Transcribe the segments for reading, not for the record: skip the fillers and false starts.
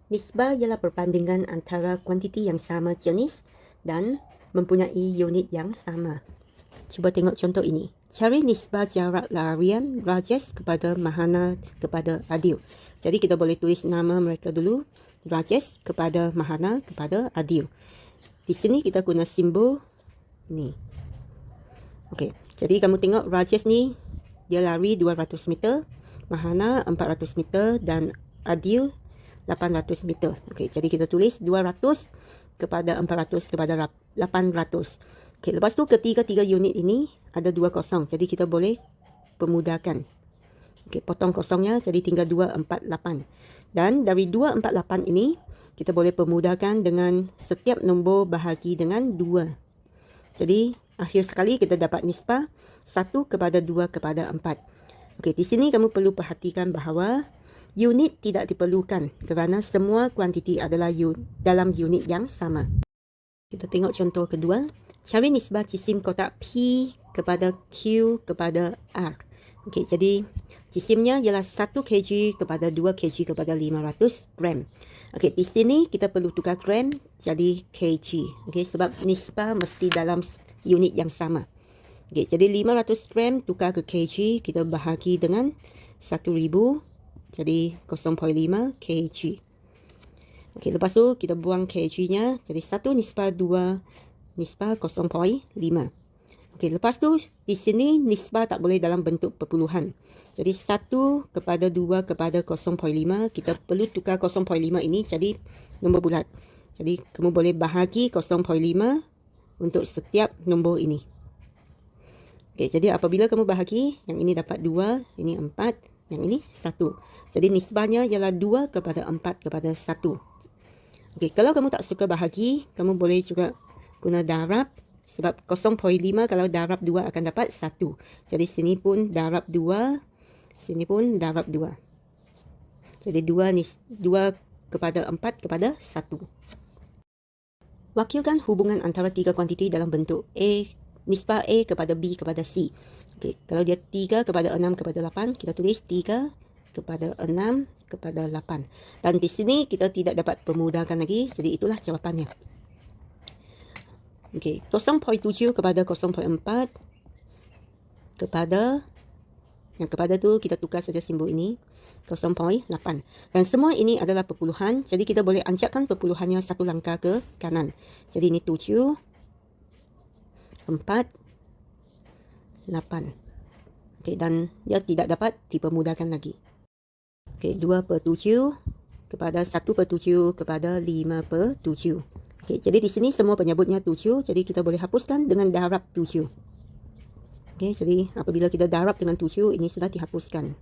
Nisbah ialah perbandingan antara kuantiti yang sama jenis dan mempunyai unit yang sama. Cuba tengok contoh ini. Cari nisbah jarak larian Rajesh kepada Mahana kepada Adil. Jadi kita boleh tulis nama mereka dulu. Rajesh kepada Mahana kepada Adil. Di sini kita guna simbol ni. Okey, jadi kamu tengok Rajesh ni dia lari 200 meter, Mahana 400 meter dan Adil 800 meter. Okey, jadi kita tulis 200 kepada 400 kepada 800. Okey, lepas tu ketiga-tiga unit ini ada 2 kosong. Jadi kita boleh pemudahkan. Okey, potong kosongnya jadi tinggal 248. Dan dari 248 ini kita boleh pemudahkan dengan setiap nombor bahagi dengan 2. Jadi akhir sekali kita dapat nisbah 1 kepada 2 kepada 4. Okey, di sini kamu perlu perhatikan bahawa unit tidak diperlukan kerana semua kuantiti adalah dalam unit yang sama. Kita tengok contoh kedua. Cari nisbah jisim kotak P kepada Q kepada R. Okey, jadi jisimnya ialah 1 kg kepada 2 kg kepada 500 gram. Okey, di sini kita perlu tukar gram jadi kg. Okey, sebab nisbah mesti dalam unit yang sama. Okey, jadi 500 gram tukar ke kg, kita bahagi dengan 1000, jadi 0.5 kg. Okey, lepas tu kita buang kg-nya, jadi 1 nisbah 2 nisbah 0.5. Okey, lepas tu di sini nisbah tak boleh dalam bentuk perpuluhan. Jadi 1 kepada 2 kepada 0.5, kita perlu tukar 0.5 ini jadi nombor bulat. Jadi kamu boleh bahagi 0.5 untuk setiap nombor ini. Okey, jadi apabila kamu bahagi, yang ini dapat 2, ini 4, yang ini 1. Jadi nisbahnya ialah 2 kepada 4 kepada 1. Okey, kalau kamu tak suka bahagi, kamu boleh juga guna darab. Sebab 0.5 kalau darab 2 akan dapat 1. Jadi sini pun darab 2, sini pun darab 2. Jadi 2 kepada 4 kepada 1. Wakilkan hubungan antara tiga kuantiti dalam bentuk A, nisbah A kepada B kepada C. Okey, kalau dia 3 kepada 6 kepada 8, kita tulis 3 kepada 6 kepada 8. Dan di sini kita tidak dapat pemudahkan lagi, jadi itulah jawapannya. Okey, 0.7 kepada 0.4 kepada, yang kepada tu kita tukar saja simbol ini, 0.8. Dan semua ini adalah perpuluhan, jadi kita boleh anjakkan perpuluhannya satu langkah ke kanan. Jadi ini 7, 4, 8. Okey, dan dia tidak dapat dipermudahkan lagi. Okey, 2/7 kepada 1/7 kepada 5/7. Okey, jadi di sini semua penyebutnya 7, jadi kita boleh hapuskan dengan darab 7. Okey, jadi apabila kita darab dengan 7, ini sudah dihapuskan.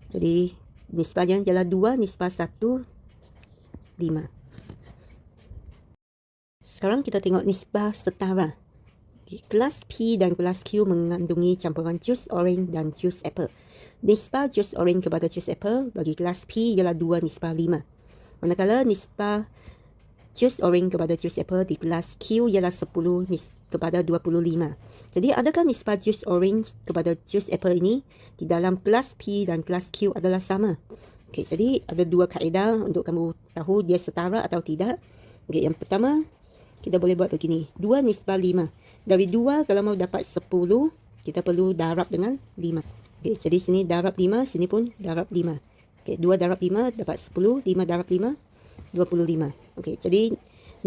Jadi nisbahnya ialah 2 nisbah 1, 5. Sekarang kita tengok nisbah setara. Okay, kelas P dan kelas Q mengandungi campuran jus oren dan jus apple. Nisbah jus oren kepada jus apple bagi kelas P ialah 2 nisbah 5. Manakala nisbah jus oren kepada jus apple di kelas Q ialah 10 kepada 25. Jadi adakah nisbah jus oren kepada jus apple ini di dalam kelas P dan kelas Q adalah sama? Okey, jadi ada dua kaedah untuk kamu tahu dia setara atau tidak. Okey, yang pertama kita boleh buat begini. 2 nisbah 5. Dari 2 kalau mau dapat 10, kita perlu darab dengan 5. Okey, jadi sini darab 5, sini pun darab 5. Okey, 2 darab 5 dapat 10, 5 darab 5 25. Okey, jadi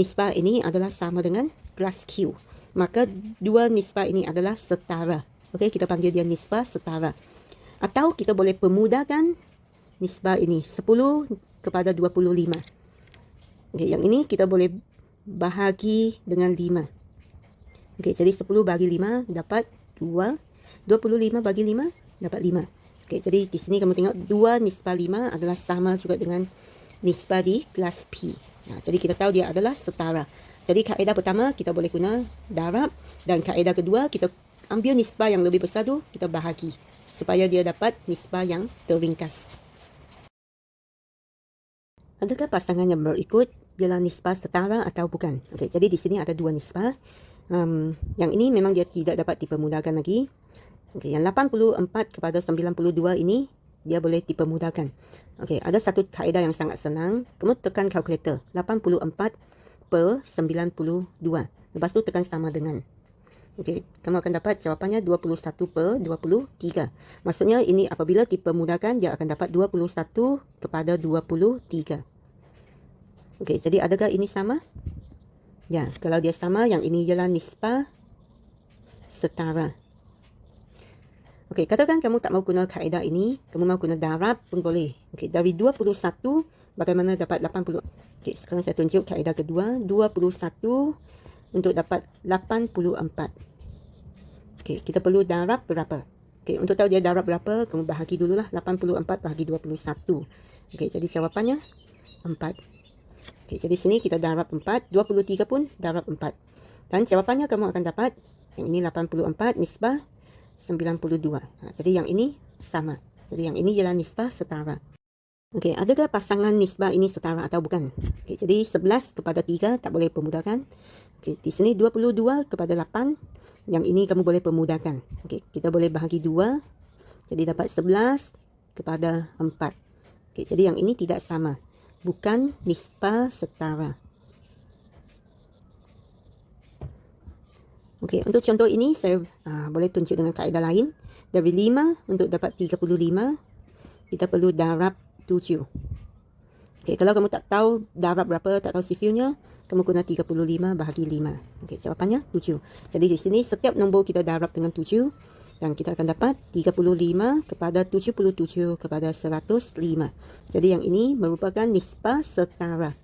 nisbah ini adalah sama dengan kelas Q. Maka dua nisbah ini adalah setara. Okey, kita panggil dia nisbah setara. Atau kita boleh pemudahkan nisbah ini 10 kepada 25. Okey, yang ini kita boleh bahagi dengan 5. Okey, jadi 10 bagi 5 dapat 2. 25 bagi 5 dapat 5. Okey, jadi di sini kamu tengok 2 nisbah 5 adalah sama juga dengan nisbah di kelas P. Nah, jadi kita tahu dia adalah setara. Jadi kaedah pertama kita boleh guna darab, dan kaedah kedua kita ambil nisbah yang lebih besar tu kita bahagi supaya dia dapat nisbah yang terringkas. Adakah pasangan yang berikut ialah nisbah setara atau bukan? Okey, jadi di sini ada dua nisbah. Yang ini memang dia tidak dapat dipermudahkan lagi. Okey, yang 84 kepada 92 ini dia boleh dipermudahkan. Okey, ada satu kaedah yang sangat senang. Kamu tekan kalkulator 84 per 92. Lepas tu tekan sama dengan. Okey, kamu akan dapat jawapannya 21 per 23. Maksudnya ini apabila dipermudahkan, dia akan dapat 21 kepada 23. Okey, jadi adakah ini sama? Ya, kalau dia sama, yang ini ialah nisbah setara. Okey, katakan kamu tak mau guna kaedah ini, kamu mau guna darab pun boleh. Okey, dari 21, bagaimana dapat 80? Okey, sekarang saya tunjuk kaedah kedua. 21 untuk dapat 84. Okey, kita perlu darab berapa? Okey, untuk tahu dia darab berapa, kamu bahagi dululah. 84 bahagi 21. Okey, jadi jawapannya 4. Okey, jadi sini kita darab 4. 23 pun darab 4. Dan jawapannya kamu akan dapat, yang ini 84 nisbah 92. Jadi yang ini sama. Jadi yang ini ialah nisbah setara. Okey, adakah pasangan nisbah ini setara atau bukan? Okey, jadi 11 kepada 3 tak boleh permudahkan. Okey, di sini 22 kepada 8. Yang ini kamu boleh permudahkan. Okey, kita boleh bahagi 2. Jadi dapat 11 kepada 4. Okey, jadi yang ini tidak sama. Bukan nisbah setara. Okey, untuk contoh ini saya boleh tunjuk dengan kaedah lain. Dari 5 untuk dapat 35, kita perlu darab 7. Okey, kalau kamu tak tahu darab berapa, tak tahu sifilnya, kamu guna 35 bahagi 5. Okey, jawapannya 7. Jadi di sini setiap nombor kita darab dengan 7 dan kita akan dapat 35 kepada 77 kepada 105. Jadi yang ini merupakan nisbah setara.